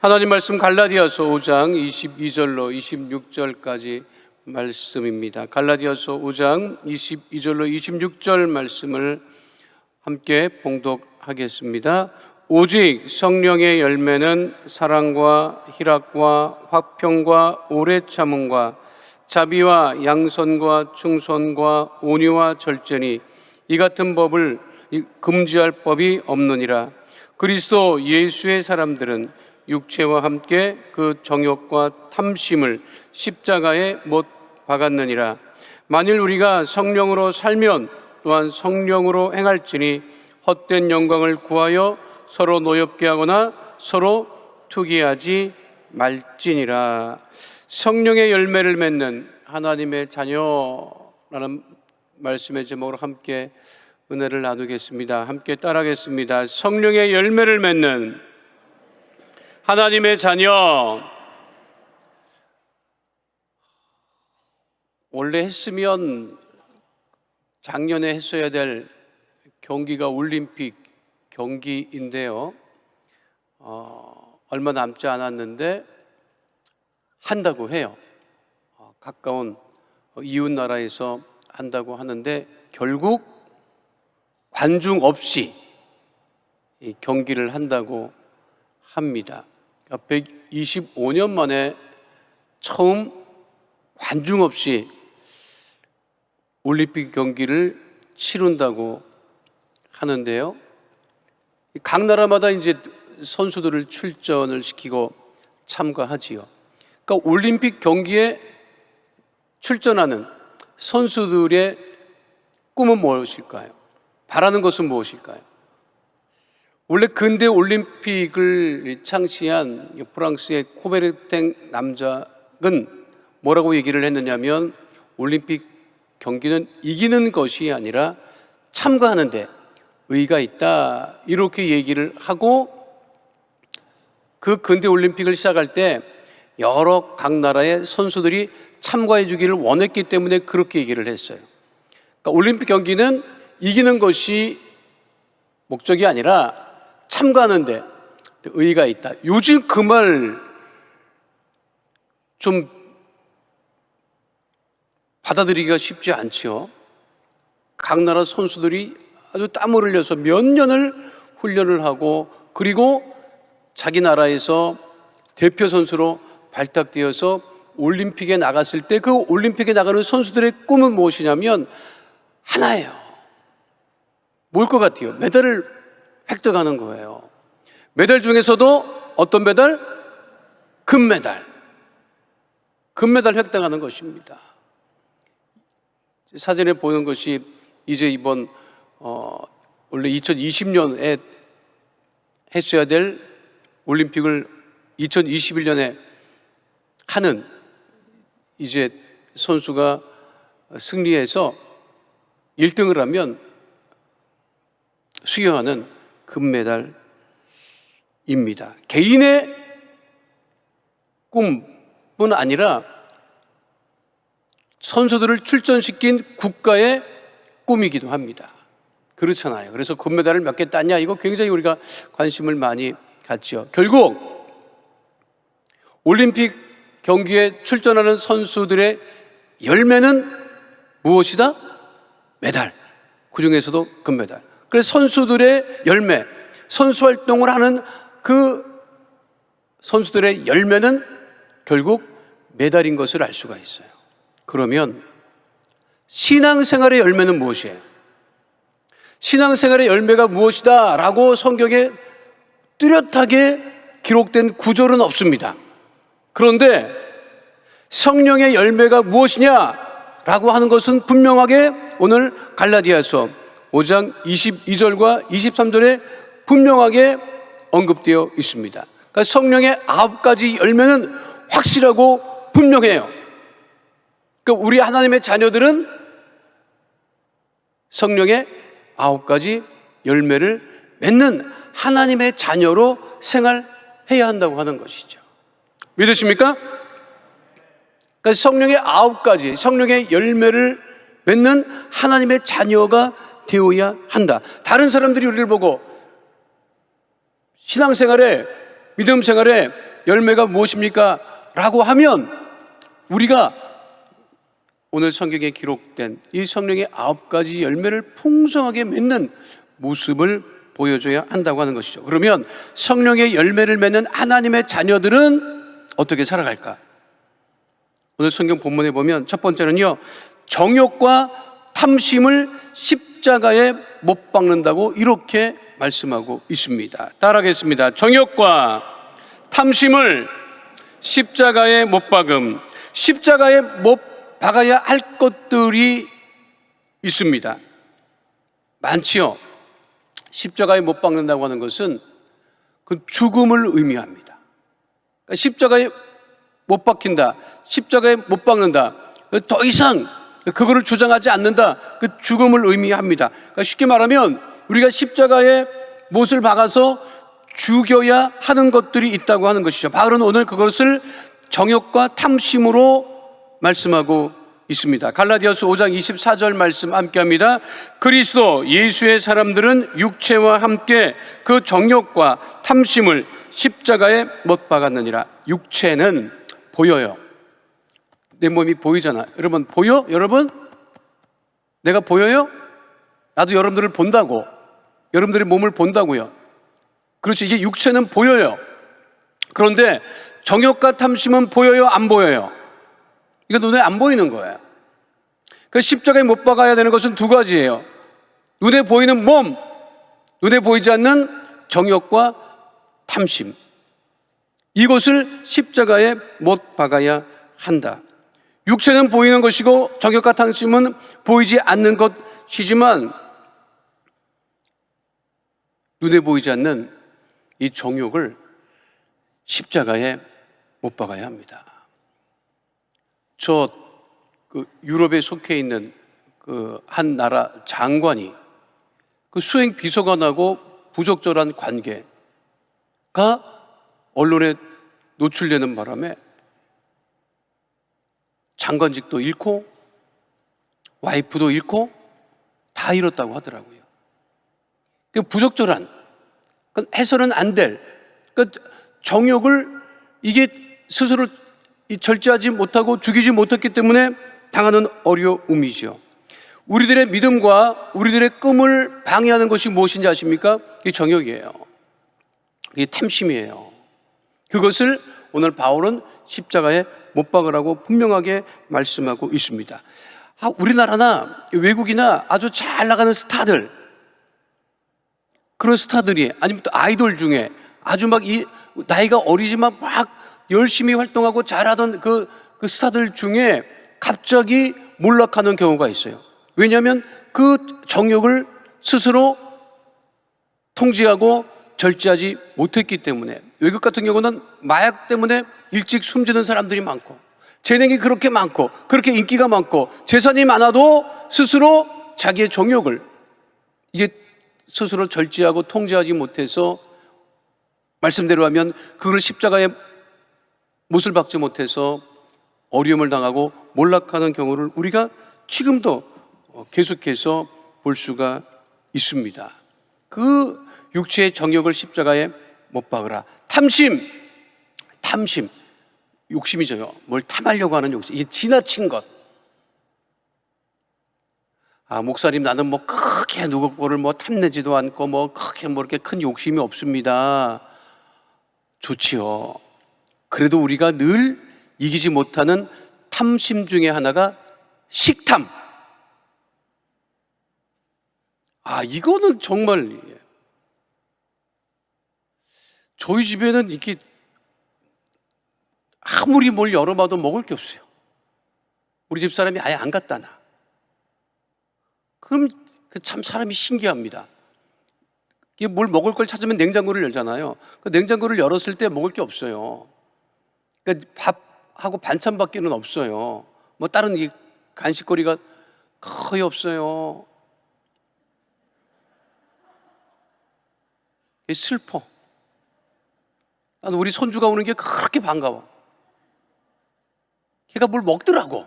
하나님 말씀 갈라디아서 5장 22절로 26절까지 말씀입니다. 갈라디아서 5장 22절로 26절 말씀을 함께 봉독하겠습니다. 오직 성령의 열매는 사랑과 희락과 화평과 오래 참음과 자비와 양선과 충선과 온유와 절제니 이 같은 법을 금지할 법이 없느니라. 그리스도 예수의 사람들은 육체와 함께 그 정욕과 탐심을 십자가에 못 박았느니라. 만일 우리가 성령으로 살면 또한 성령으로 행할지니 헛된 영광을 구하여 서로 노엽게 하거나 서로 투기하지 말지니라. 성령의 열매를 맺는 하나님의 자녀라는 말씀의 제목으로 함께 은혜를 나누겠습니다. 함께 따라하겠습니다. 성령의 열매를 맺는 하나님의 자녀. 원래 했으면 작년에 했어야 될 경기가 올림픽 경기인데요. 얼마 남지 않았는데 한다고 해요. 가까운 이웃 나라에서 한다고 하는데 결국 관중 없이 이 경기를 한다고 합니다. 125년 만에 처음 관중 없이 올림픽 경기를 치른다고 하는데요. 각 나라마다 이제 선수들을 출전을 시키고 참가하지요. 그러니까 올림픽 경기에 출전하는 선수들의 꿈은 무엇일까요? 바라는 것은 무엇일까요? 원래 근대 올림픽을 창시한 프랑스의 코베르탱 남작은 뭐라고 얘기를 했느냐면 올림픽 경기는 이기는 것이 아니라 참가하는 데 의의가 있다, 이렇게 얘기를 하고 그 근대 올림픽을 시작할 때 여러 각 나라의 선수들이 참가해 주기를 원했기 때문에 그렇게 얘기를 했어요. 그러니까 올림픽 경기는 이기는 것이 목적이 아니라 참가하는 데 의의가 있다. 요즘 그 말 좀 받아들이기가 쉽지 않죠. 각 나라 선수들이 아주 땀을 흘려서 몇 년을 훈련을 하고 그리고 자기 나라에서 대표 선수로 발탁되어서 올림픽에 나갔을 때 그 올림픽에 나가는 선수들의 꿈은 무엇이냐면 하나예요. 뭘 것 같아요? 메달을 획득하는 거예요. 메달 중에서도 어떤 메달? 금메달. 금메달 획득하는 것입니다. 사전에 보는 것이 이제 이번 원래 2020년에 했어야 될 올림픽을 2021년에 하는 이제 선수가 승리해서 1등을 하면 수여하는 금메달입니다. 개인의 꿈뿐 아니라 선수들을 출전시킨 국가의 꿈이기도 합니다. 그렇잖아요. 그래서 금메달을 몇 개 땄냐, 이거 굉장히 우리가 관심을 많이 갖죠. 결국 올림픽 경기에 출전하는 선수들의 열매는 무엇이다? 메달. 그 중에서도 금메달. 그래서 선수들의 열매, 선수 활동을 하는 그 선수들의 열매는 결국 메달인 것을 알 수가 있어요. 그러면 신앙생활의 열매는 무엇이에요? 신앙생활의 열매가 무엇이다 라고 성경에 뚜렷하게 기록된 구절은 없습니다. 그런데 성령의 열매가 무엇이냐 라고 하는 것은 분명하게 오늘 갈라디아서 5장 22절과 23절에 분명하게 언급되어 있습니다. 그러니까 성령의 9가지 열매는 확실하고 분명해요. 그러니까 우리 하나님의 자녀들은 성령의 9가지 열매를 맺는 하나님의 자녀로 생활해야 한다고 하는 것이죠. 믿으십니까? 그러니까 성령의 9가지, 성령의 열매를 맺는 하나님의 자녀가 되어야 한다. 다른 사람들이 우리를 보고 신앙생활에 믿음 생활의 열매가 무엇입니까? 라고 하면 우리가 오늘 성경에 기록된 이 성령의 9가지 열매를 풍성하게 맺는 모습을 보여줘야 한다고 하는 것이죠. 그러면 성령의 열매를 맺는 하나님의 자녀들은 어떻게 살아갈까? 오늘 성경 본문에 보면 첫 번째는요, 정욕과 탐심을 십자가에 못 박는다고 이렇게 말씀하고 있습니다. 따라하겠습니다. 정욕과 탐심을 십자가에 못 박음. 십자가에 못 박아야 할 것들이 있습니다. 많지요. 십자가에 못 박는다고 하는 것은 그 죽음을 의미합니다. 그러니까 십자가에 못 박힌다, 십자가에 못 박는다, 더 이상 그거를 주장하지 않는다, 그 죽음을 의미합니다. 그러니까 쉽게 말하면 우리가 십자가에 못을 박아서 죽여야 하는 것들이 있다고 하는 것이죠. 바울은 오늘 그것을 정욕과 탐심으로 말씀하고 있습니다. 갈라디아서 5장 24절 말씀 함께 합니다. 그리스도 예수의 사람들은 육체와 함께 그 정욕과 탐심을 십자가에 못 박았느니라. 육체는 보여요. 내 몸이 보이잖아. 여러분 보여? 여러분? 내가 보여요? 나도 여러분들을 본다고. 여러분들의 몸을 본다고요. 그렇죠. 이게 육체는 보여요. 그런데 정욕과 탐심은 보여요? 안 보여요? 이거 눈에 안 보이는 거예요. 그 십자가에 못 박아야 되는 것은 두 가지예요. 눈에 보이는 몸, 눈에 보이지 않는 정욕과 탐심. 이것을 십자가에 못 박아야 한다. 육체는 보이는 것이고 정욕과 탐심은 보이지 않는 것이지만 눈에 보이지 않는 이 정욕을 십자가에 못 박아야 합니다. 유럽에 속해 있는 한 나라 장관이 수행 비서관하고 부적절한 관계가 언론에 노출되는 바람에 장관직도 잃고 와이프도 잃고 다 잃었다고 하더라고요. 부적절한, 해서는 안 될 정욕을 이게 스스로 절제하지 못하고 죽이지 못했기 때문에 당하는 어려움이죠. 우리들의 믿음과 우리들의 꿈을 방해하는 것이 무엇인지 아십니까? 이게 정욕이에요. 이게 탐심이에요. 그것을 오늘 바울은 십자가에 못 박으라고 분명하게 말씀하고 있습니다. 우리나라나 외국이나 아주 잘 나가는 스타들, 그런 스타들이, 아니면 또 아이돌 중에 아주 나이가 어리지만 막 열심히 활동하고 잘하던 그 스타들 중에 갑자기 몰락하는 경우가 있어요. 왜냐하면 그 정욕을 스스로 통제하고 절제하지 못했기 때문에. 외국 같은 경우는 마약 때문에 일찍 숨지는 사람들이 많고, 재능이 그렇게 많고, 그렇게 인기가 많고, 재산이 많아도 스스로 자기의 정욕을 이게 스스로 절제하고 통제하지 못해서, 말씀대로 하면 그걸 십자가에 못을 박지 못해서 어려움을 당하고 몰락하는 경우를 우리가 지금도 계속해서 볼 수가 있습니다. 그 육체의 정욕을 십자가에 못 박으라. 탐심, 욕심이죠. 뭘 탐하려고 하는 욕심, 이게 지나친 것. 목사님, 나는 크게 누구 거를 탐내지도 않고 크게 이렇게 큰 욕심이 없습니다. 좋지요. 그래도 우리가 늘 이기지 못하는 탐심 중에 하나가 식탐. 이거는 정말, 저희 집에는 이렇게 아무리 뭘 열어봐도 먹을 게 없어요. 우리 집 사람이 아예 안 갖다 놔. 그럼 참 사람이 신기합니다. 뭘 먹을 걸 찾으면 냉장고를 열잖아요. 그 냉장고를 열었을 때 먹을 게 없어요. 그러니까 밥하고 반찬밖에는 없어요. 다른 간식거리가 거의 없어요. 슬퍼. 나도 우리 손주가 오는 게 그렇게 반가워. 걔가 뭘 먹더라고.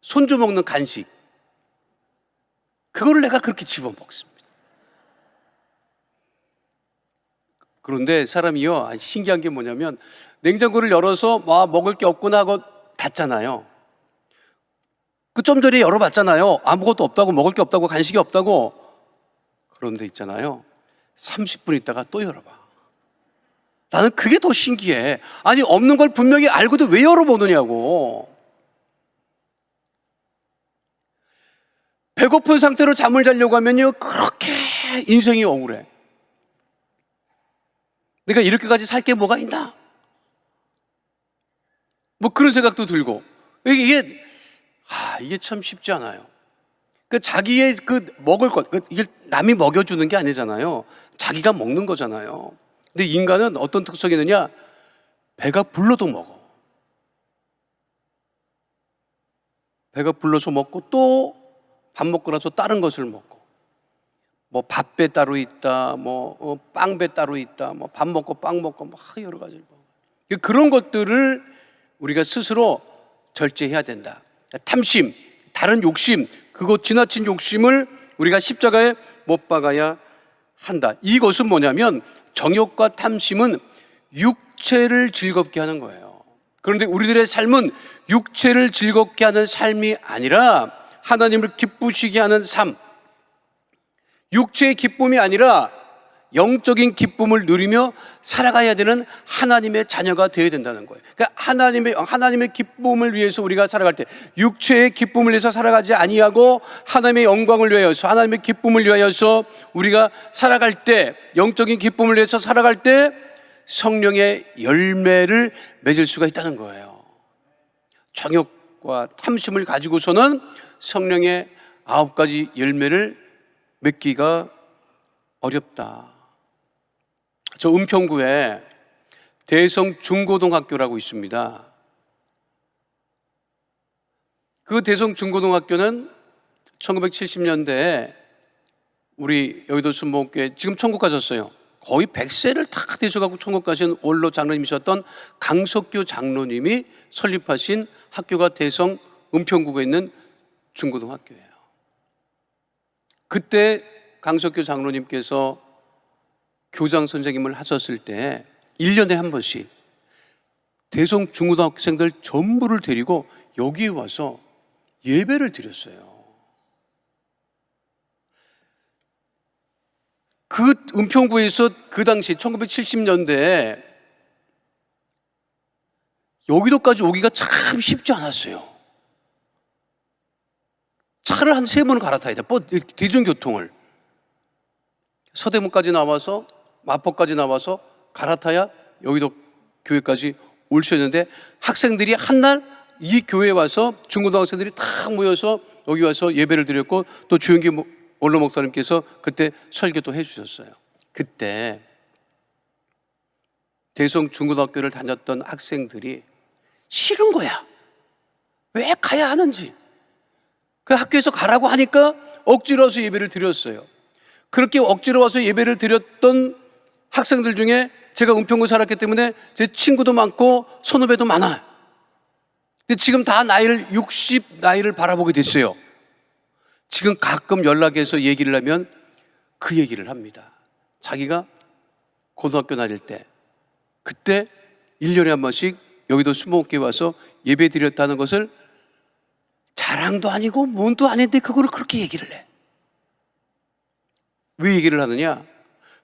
손주 먹는 간식. 그거를 내가 그렇게 집어 먹습니다. 그런데 사람이요, 신기한 게 뭐냐면 냉장고를 열어서 먹을 게 없구나 하고 닫잖아요. 그 좀 전에 열어봤잖아요. 아무것도 없다고, 먹을 게 없다고, 간식이 없다고. 그런데 있잖아요, 30분 있다가 또 열어봐. 나는 그게 더 신기해. 아니, 없는 걸 분명히 알고도 왜 열어보느냐고. 배고픈 상태로 잠을 자려고 하면요, 그렇게 인생이 억울해. 내가 이렇게까지 살 게 뭐가 있나? 뭐 그런 생각도 들고. 이게 참 쉽지 않아요. 자기의 먹을 것, 이게 남이 먹여주는 게 아니잖아요. 자기가 먹는 거잖아요. 근데 인간은 어떤 특성이 있느냐? 배가 불러도 먹어. 배가 불러서 먹고 또 밥 먹고 나서 다른 것을 먹고, 뭐 밥배 따로 있다, 뭐 빵배 따로 있다, 뭐 밥 먹고 빵 먹고 막 여러 가지를 먹어. 그런 것들을 우리가 스스로 절제해야 된다. 탐심, 다른 욕심, 그거 지나친 욕심을 우리가 십자가에 못 박아야 한다. 이것은 뭐냐면 정욕과 탐심은 육체를 즐겁게 하는 거예요. 그런데 우리들의 삶은 육체를 즐겁게 하는 삶이 아니라 하나님을 기쁘시게 하는 삶, 육체의 기쁨이 아니라 영적인 기쁨을 누리며 살아가야 되는 하나님의 자녀가 되어야 된다는 거예요. 그러니까 하나님의 기쁨을 위해서 우리가 살아갈 때, 육체의 기쁨을 위해서 살아가지 아니하고 하나님의 영광을 위하여서, 하나님의 기쁨을 위하여서 우리가 살아갈 때, 영적인 기쁨을 위해서 살아갈 때 성령의 열매를 맺을 수가 있다는 거예요. 정욕과 탐심을 가지고서는 성령의 9가지 열매를 맺기가 어렵다. 저 은평구에 대성 중고등학교라고 있습니다. 그 대성 중고등학교는 1970년대에 우리 여의도 순복음교회, 지금 천국 가셨어요. 거의 100세를 다 되셔가지고 천국 가신 원로 장로님이셨던 강석규 장로님이 설립하신 학교가 대성 은평구에 있는 중고등학교예요. 그때 강석규 장로님께서 교장 선생님을 하셨을 때 1년에 한 번씩 대성 중고등학생들 전부를 데리고 여기에 와서 예배를 드렸어요. 그 은평구에서 그 당시 1970년대에 여기도까지 오기가 참 쉽지 않았어요. 차를 한 3번은 갈아타야 돼. 대중교통을. 서대문까지 나와서 마포까지 나와서 갈아타야 여의도 교회까지 올 수 있는데, 학생들이 한날 이 교회에 와서 중고등학생들이 다 모여서 여기 와서 예배를 드렸고, 또 주영기 원로 목사님께서 그때 설교도 해주셨어요. 그때 대성 중고등학교를 다녔던 학생들이 싫은 거야. 왜 가야 하는지. 그 학교에서 가라고 하니까 억지로 와서 예배를 드렸어요. 그렇게 억지로 와서 예배를 드렸던 학생들 중에 제가 은평구 살았기 때문에 제 친구도 많고 선후배도 많아요. 근데 지금 다 60 나이를 바라보게 됐어요. 지금 가끔 연락해서 얘기를 하면 그 얘기를 합니다. 자기가 고등학교 다닐 때, 그때 1년에 한 번씩 여기도 순복음교회 와서 예배 드렸다는 것을 자랑도 아니고 뭔도 아닌데 그거를 그렇게 얘기를 해. 왜 얘기를 하느냐?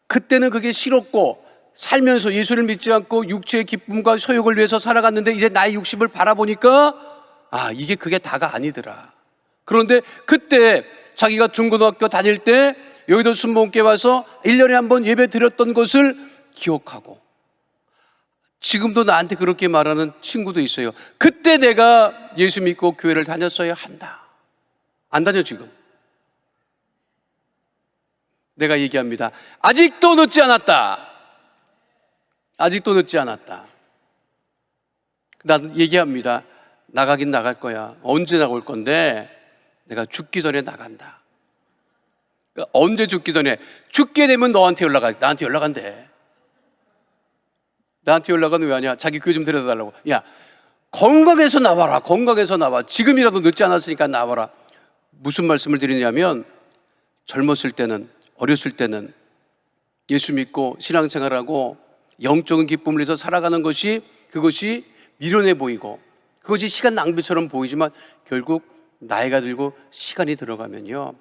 그때는 그게 싫었고, 살면서 예수를 믿지 않고 육체의 기쁨과 소욕을 위해서 살아갔는데 이제 나이 60을 바라보니까 이게 그게 다가 아니더라. 그런데 그때 자기가 중고등학교 다닐 때 여의도 순복음교회 와서 1년에 한 번 예배 드렸던 것을 기억하고, 지금도 나한테 그렇게 말하는 친구도 있어요. 그때 내가 예수 믿고 교회를 다녔어야 한다. 안 다녀 지금. 내가 얘기합니다. 아직도 늦지 않았다. 아직도 늦지 않았다. 난 얘기합니다. 나가긴 나갈 거야. 언제 나올 건데 내가 죽기 전에 나간다. 그러니까 언제 죽기 전에? 죽게 되면 나한테 연락한대. 나한테 연락은 왜 하냐? 자기 교회 좀 데려다 달라고. 야, 건강해서 나와라. 건강해서 나와. 지금이라도 늦지 않았으니까 나와라. 무슨 말씀을 드리냐면, 젊었을 때는, 어렸을 때는 예수 믿고 신앙생활하고 영적인 기쁨을 위해서 살아가는 것이, 그것이 미련해 보이고 그것이 시간 낭비처럼 보이지만 결국 나이가 들고 시간이 들어가면요,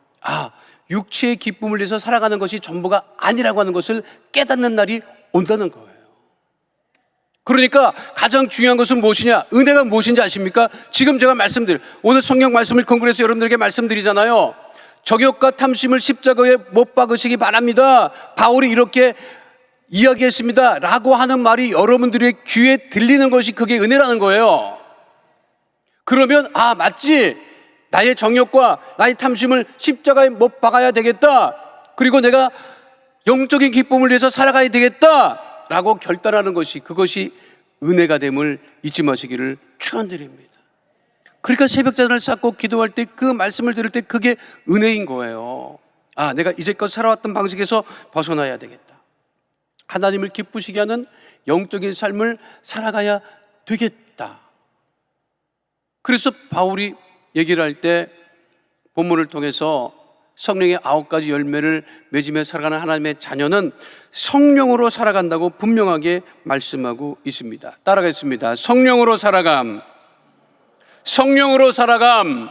육체의 기쁨을 위해서 살아가는 것이 전부가 아니라고 하는 것을 깨닫는 날이 온다는 거예요. 그러니까 가장 중요한 것은 무엇이냐? 은혜가 무엇인지 아십니까? 지금 제가 오늘 성경 말씀을 근거로 해서 여러분들에게 말씀드리잖아요. 정욕과 탐심을 십자가에 못 박으시기 바랍니다. 바울이 이렇게 이야기했습니다 라고 하는 말이 여러분들의 귀에 들리는 것이 그게 은혜라는 거예요. 그러면 맞지, 나의 정욕과 나의 탐심을 십자가에 못 박아야 되겠다, 그리고 내가 영적인 기쁨을 위해서 살아가야 되겠다 라고 결단하는 것이, 그것이 은혜가 됨을 잊지 마시기를 축원드립니다. 그러니까 새벽자단을 쌓고 기도할 때, 그 말씀을 들을 때 그게 은혜인 거예요. 내가 이제껏 살아왔던 방식에서 벗어나야 되겠다, 하나님을 기쁘시게 하는 영적인 삶을 살아가야 되겠다. 그래서 바울이 얘기를 할 때 본문을 통해서 성령의 9가지 열매를 맺으며 살아가는 하나님의 자녀는 성령으로 살아간다고 분명하게 말씀하고 있습니다. 따라가겠습니다. 성령으로 살아감. 성령으로 살아감.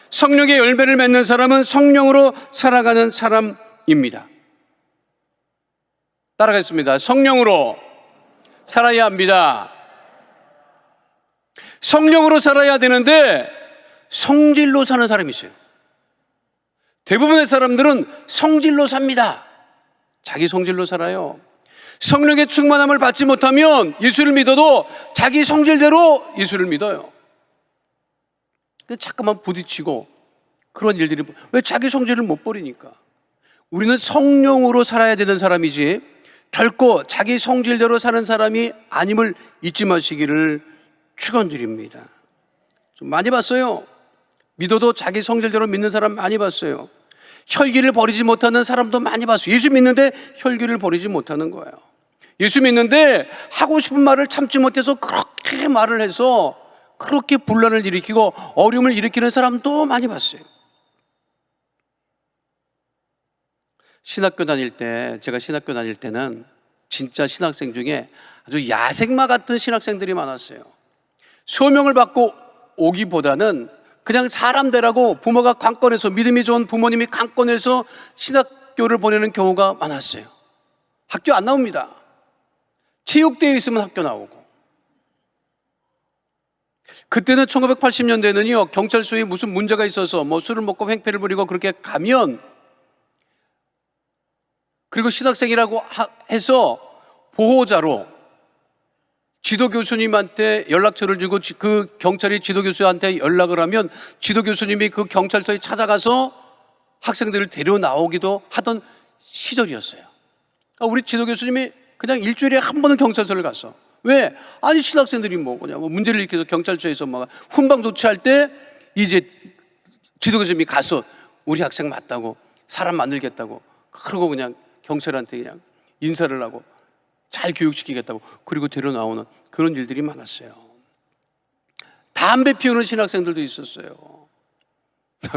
성령의 열매를 맺는 사람은 성령으로 살아가는 사람입니다. 따라가겠습니다. 성령으로 살아야 합니다. 성령으로 살아야 되는데 성질로 사는 사람이 있어요. 대부분의 사람들은 성질로 삽니다. 자기 성질로 살아요. 성령의 충만함을 받지 못하면 예수를 믿어도 자기 성질대로 예수를 믿어요. 잠깐만 부딪히고 그런 일들이, 왜? 자기 성질을 못 버리니까. 우리는 성령으로 살아야 되는 사람이지 결코 자기 성질대로 사는 사람이 아님을 잊지 마시기를 축원드립니다. 좀 많이 봤어요. 믿어도 자기 성질대로 믿는 사람 많이 봤어요. 혈기를 버리지 못하는 사람도 많이 봤어요. 예수 믿는데 혈기를 버리지 못하는 거예요. 예수 믿는데 하고 싶은 말을 참지 못해서 그렇게 말을 해서 그렇게 분란을 일으키고 어려움을 일으키는 사람도 많이 봤어요. 제가 신학교 다닐 때는 진짜 신학생 중에 아주 야생마 같은 신학생들이 많았어요. 소명을 받고 오기보다는 그냥 사람 되라고 부모가 관건해서, 믿음이 좋은 부모님이 관건해서 신학교를 보내는 경우가 많았어요. 학교 안 나옵니다. 체육대회 있으면 학교 나오고. 그때는 1980년대는요, 경찰서에 무슨 문제가 있어서 술을 먹고 횡패를 부리고 그렇게 가면, 그리고 신학생이라고 해서 보호자로 지도교수님한테 연락처를 주고 그 경찰이 지도교수한테 연락을 하면 지도교수님이 그 경찰서에 찾아가서 학생들을 데려나오기도 하던 시절이었어요. 우리 지도교수님이 그냥 일주일에 한 번은 경찰서를 갔어. 왜? 신학생들이 문제를 일으켜서 경찰서에서 훈방 조치할 때 이제 지도교수님이 가서 우리 학생 맞다고, 사람 만들겠다고, 그러고 그냥 경찰한테 그냥 인사를 하고 잘 교육시키겠다고, 그리고 데려나오는 그런 일들이 많았어요. 담배 피우는 신학생들도 있었어요.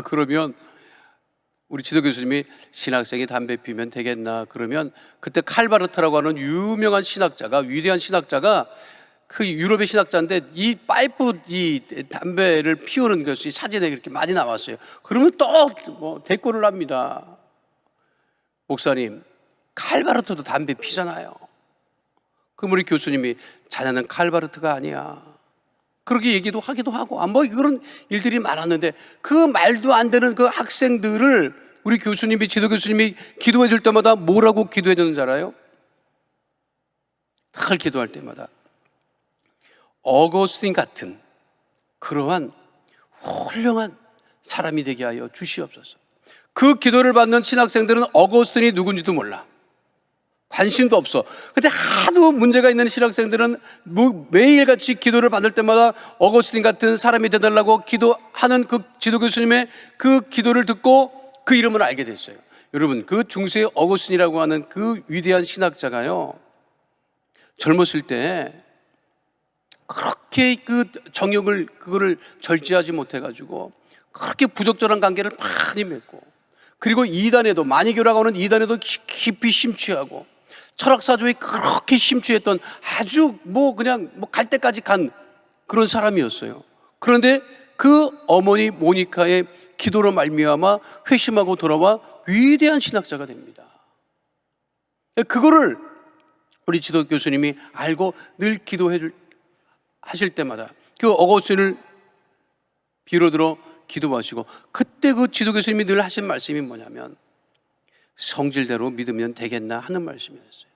그러면 우리 지도교수님이 신학생이 담배 피우면 되겠나, 그러면 그때 칼바르트라고 하는 유명한 신학자가, 위대한 신학자가, 그 유럽의 신학자인데 이 파이프, 이 담배를 피우는 것이 사진에 이렇게 많이 나왔어요. 그러면 또 대꾸를 합니다. 목사님, 칼바르트도 담배 피잖아요. 그럼 우리 교수님이, 자네는 칼바르트가 아니야, 그렇게 얘기도 하기도 하고, 그런 일들이 많았는데, 그 말도 안 되는 그 학생들을 우리 교수님이, 지도교수님이 기도해 줄 때마다 뭐라고 기도해 주는지 알아요? 늘 기도할 때마다 어거스틴 같은 그러한 훌륭한 사람이 되게 하여 주시옵소서. 그 기도를 받는 신학생들은 어거스틴이 누군지도 몰라. 관심도 없어. 근데 하도 문제가 있는 신학생들은 매일같이 기도를 받을 때마다 어거스틴 같은 사람이 되달라고 기도하는 그 지도교수님의 그 기도를 듣고 그 이름을 알게 됐어요. 여러분, 그 중세의 어거스틴이라고 하는 그 위대한 신학자가요, 젊었을 때 그렇게 그 정욕을, 그거를 절제하지 못해가지고 그렇게 부적절한 관계를 많이 맺고, 그리고 이단에도, 마니교라고 하는 이단에도 깊이 심취하고 철학사조에 그렇게 심취했던 아주 그냥 갈 때까지 간 그런 사람이었어요. 그런데 그 어머니 모니카의 기도로 말미암아 회심하고 돌아와 위대한 신학자가 됩니다. 그거를 우리 지도 교수님이 알고 늘 하실 때마다 그 어거스틴을 비로들어 기도하시고, 그때 그 지도 교수님이 늘 하신 말씀이 뭐냐면 성질대로 믿으면 되겠나 하는 말씀이었어요.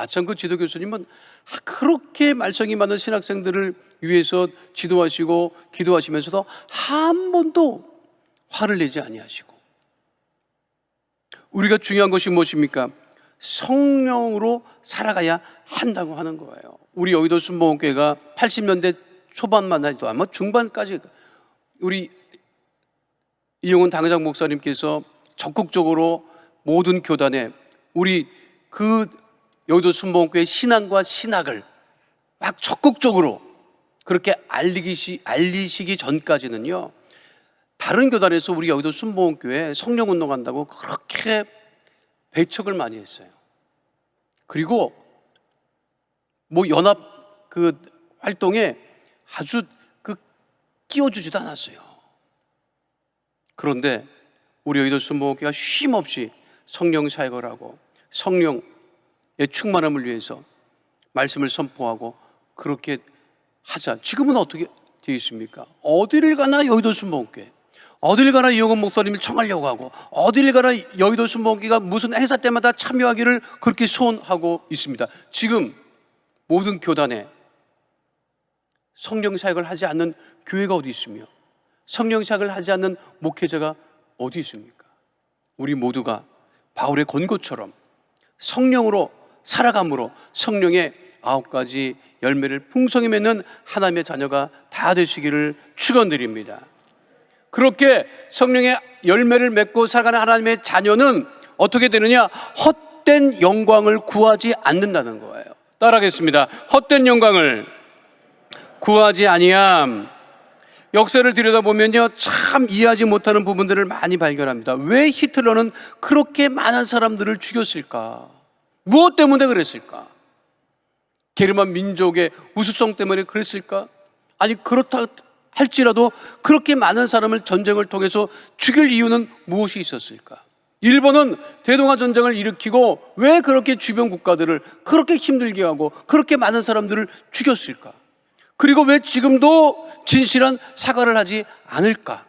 참 그 지도 교수님은 그렇게 말썽이 많은 신학생들을 위해서 지도하시고 기도하시면서도 한 번도 화를 내지 아니하시고, 우리가 중요한 것이 무엇입니까? 성령으로 살아가야 한다고 하는 거예요. 우리 여의도 순복음교회가 80년대 초반만 해도 아마 중반까지 우리 이용훈 당회장 목사님께서 적극적으로 모든 교단에 우리 그 여의도 순복음교회 신앙과 신학을 막 적극적으로 그렇게 알리시기 전까지는요, 다른 교단에서 우리 여의도 순복음교회 성령운동한다고 그렇게 배척을 많이 했어요. 그리고 연합 그 활동에 아주 끼워주지도 않았어요. 그런데 우리 여의도 순복음교회가 쉼없이 성령 사역을 하고 성령의 충만함을 위해서 말씀을 선포하고 그렇게 하자. 지금은 어떻게 되어 있습니까? 어디를 가나 여의도 순복음교회, 어딜 가나 이용훈 목사님을 청하려고 하고, 어딜 가나 여의도 순복음교회가 무슨 행사 때마다 참여하기를 그렇게 소원하고 있습니다. 지금 모든 교단에 성령 사역을 하지 않는 교회가 어디 있으며 성령 사역을 하지 않는 목회자가 어디 있습니까? 우리 모두가 바울의 권고처럼 성령으로 살아감으로 성령의 9가지 열매를 풍성히 맺는 하나님의 자녀가 다 되시기를 축원드립니다. 그렇게 성령의 열매를 맺고 살아가는 하나님의 자녀는 어떻게 되느냐? 헛된 영광을 구하지 않는다는 거예요. 따라하겠습니다. 헛된 영광을 구하지 아니함. 역사를 들여다보면요, 참 이해하지 못하는 부분들을 많이 발견합니다. 왜 히틀러는 그렇게 많은 사람들을 죽였을까? 무엇 때문에 그랬을까? 게르만 민족의 우수성 때문에 그랬을까? 아니, 그렇다 할지라도 그렇게 많은 사람을 전쟁을 통해서 죽일 이유는 무엇이 있었을까? 일본은 대동아 전쟁을 일으키고 왜 그렇게 주변 국가들을 그렇게 힘들게 하고 그렇게 많은 사람들을 죽였을까? 그리고 왜 지금도 진실한 사과를 하지 않을까?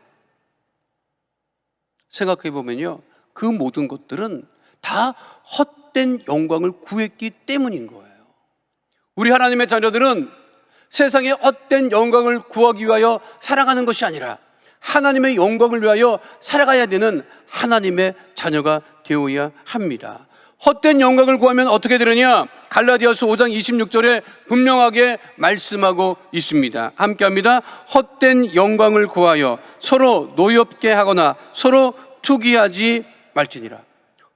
생각해 보면요, 그 모든 것들은 다 헛된 영광을 구했기 때문인 거예요. 우리 하나님의 자녀들은 세상의 헛된 영광을 구하기 위하여 살아가는 것이 아니라 하나님의 영광을 위하여 살아가야 되는 하나님의 자녀가 되어야 합니다. 헛된 영광을 구하면 어떻게 되느냐? 갈라디아서 5장 26절에 분명하게 말씀하고 있습니다. 함께 합니다. 헛된 영광을 구하여 서로 노엽게 하거나 서로 투기하지 말지니라.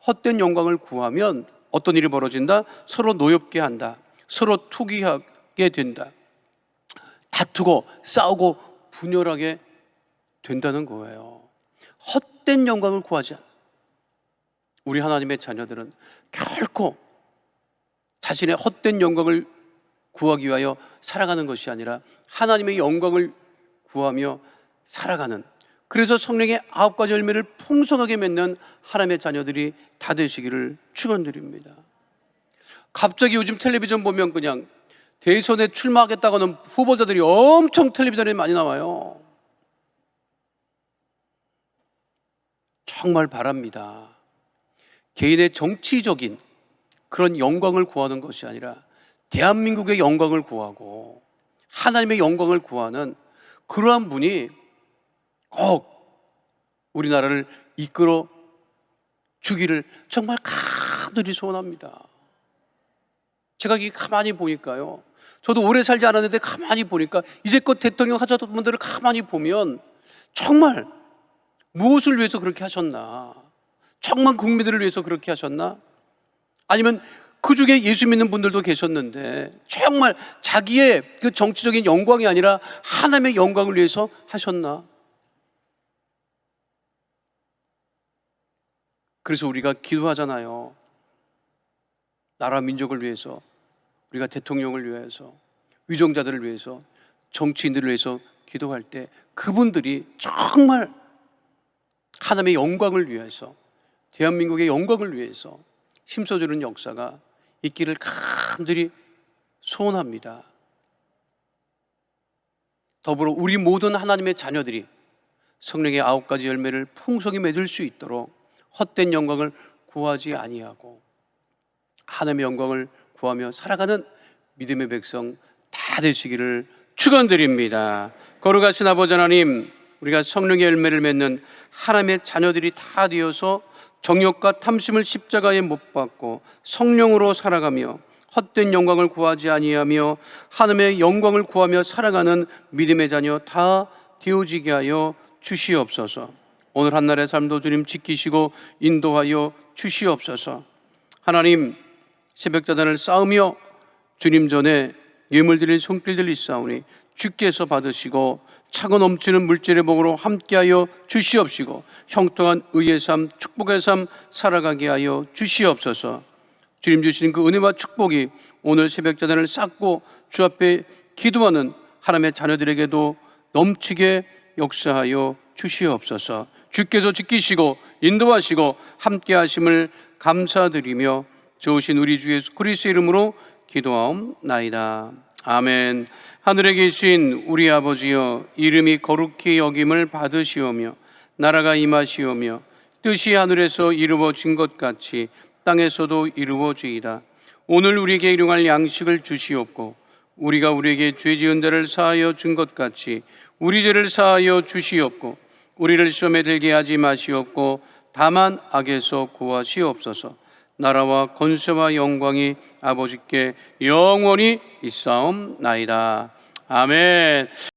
헛된 영광을 구하면 어떤 일이 벌어진다? 서로 노엽게 한다. 서로 투기하게 된다. 다투고 싸우고 분열하게 된다는 거예요. 헛된 영광을 구하지 않아. 우리 하나님의 자녀들은 결코 자신의 헛된 영광을 구하기 위하여 살아가는 것이 아니라 하나님의 영광을 구하며 살아가는, 그래서 성령의 9가지 열매를 풍성하게 맺는 하나님의 자녀들이 다 되시기를 축원드립니다. 갑자기 요즘 텔레비전 보면 그냥 대선에 출마하겠다고는 후보자들이 엄청 텔레비전에 많이 나와요. 정말 바랍니다. 개인의 정치적인 그런 영광을 구하는 것이 아니라 대한민국의 영광을 구하고 하나님의 영광을 구하는 그러한 분이 꼭 우리나라를 이끌어 주기를 정말 간절히 소원합니다. 제가 가만히 보니까요, 저도 오래 살지 않았는데 가만히 보니까 이제껏 대통령 하셨던 분들을 가만히 보면 정말 무엇을 위해서 그렇게 하셨나? 정말 국민들을 위해서 그렇게 하셨나? 아니면 그 중에 예수 믿는 분들도 계셨는데 정말 자기의 그 정치적인 영광이 아니라 하나님의 영광을 위해서 하셨나? 그래서 우리가 기도하잖아요. 나라 민족을 위해서, 우리가 대통령을 위해서, 위정자들을 위해서, 정치인들을 위해서 기도할 때 그분들이 정말 하나님의 영광을 위해서, 대한민국의 영광을 위해서 힘써주는 역사가 있기를 간절히 소원합니다. 더불어 우리 모든 하나님의 자녀들이 성령의 9가지 열매를 풍성히 맺을 수 있도록 헛된 영광을 구하지 아니하고 하나님의 영광을 구하며 살아가는 믿음의 백성 다 되시기를 축원드립니다. 거룩하신 아버지 하나님, 우리가 성령의 열매를 맺는 하나님의 자녀들이 다 되어서 정욕과 탐심을 십자가에 못 박고 성령으로 살아가며 헛된 영광을 구하지 아니하며 하나님의 영광을 구하며 살아가는 믿음의 자녀 다 되어지게 하여 주시옵소서. 오늘 한날의 삶도 주님 지키시고 인도하여 주시옵소서. 하나님, 새벽자단을 쌓으며 주님 전에 예물 드릴 손길들 있사오니 주께서 받으시고 차고 넘치는 물질의 복으로 함께하여 주시옵시고 형통한 의의 삶, 축복의 삶 살아가게 하여 주시옵소서. 주님 주신 그 은혜와 축복이 오늘 새벽자단을 쌓고 주 앞에 기도하는 하나님의 자녀들에게도 넘치게 역사하여 주시옵소서. 주께서 지키시고 인도하시고 함께 하심을 감사드리며 좋으신 우리 주 예수 그리스도의 이름으로 기도하옵나이다. 아멘. 하늘에 계신 우리 아버지여, 이름이 거룩히 여김을 받으시오며 나라가 임하시오며 뜻이 하늘에서 이루어진 것 같이 땅에서도 이루어지이다. 오늘 우리에게 일용할 양식을 주시옵고 우리가 우리에게 죄 지은 데를 사하여 준 것 같이 우리 죄를 사하여 주시옵고 우리를 시험에 들게 하지 마시옵고 다만 악에서 구하시옵소서. 나라와 권세와 영광이 아버지께 영원히 있사옵나이다. 아멘.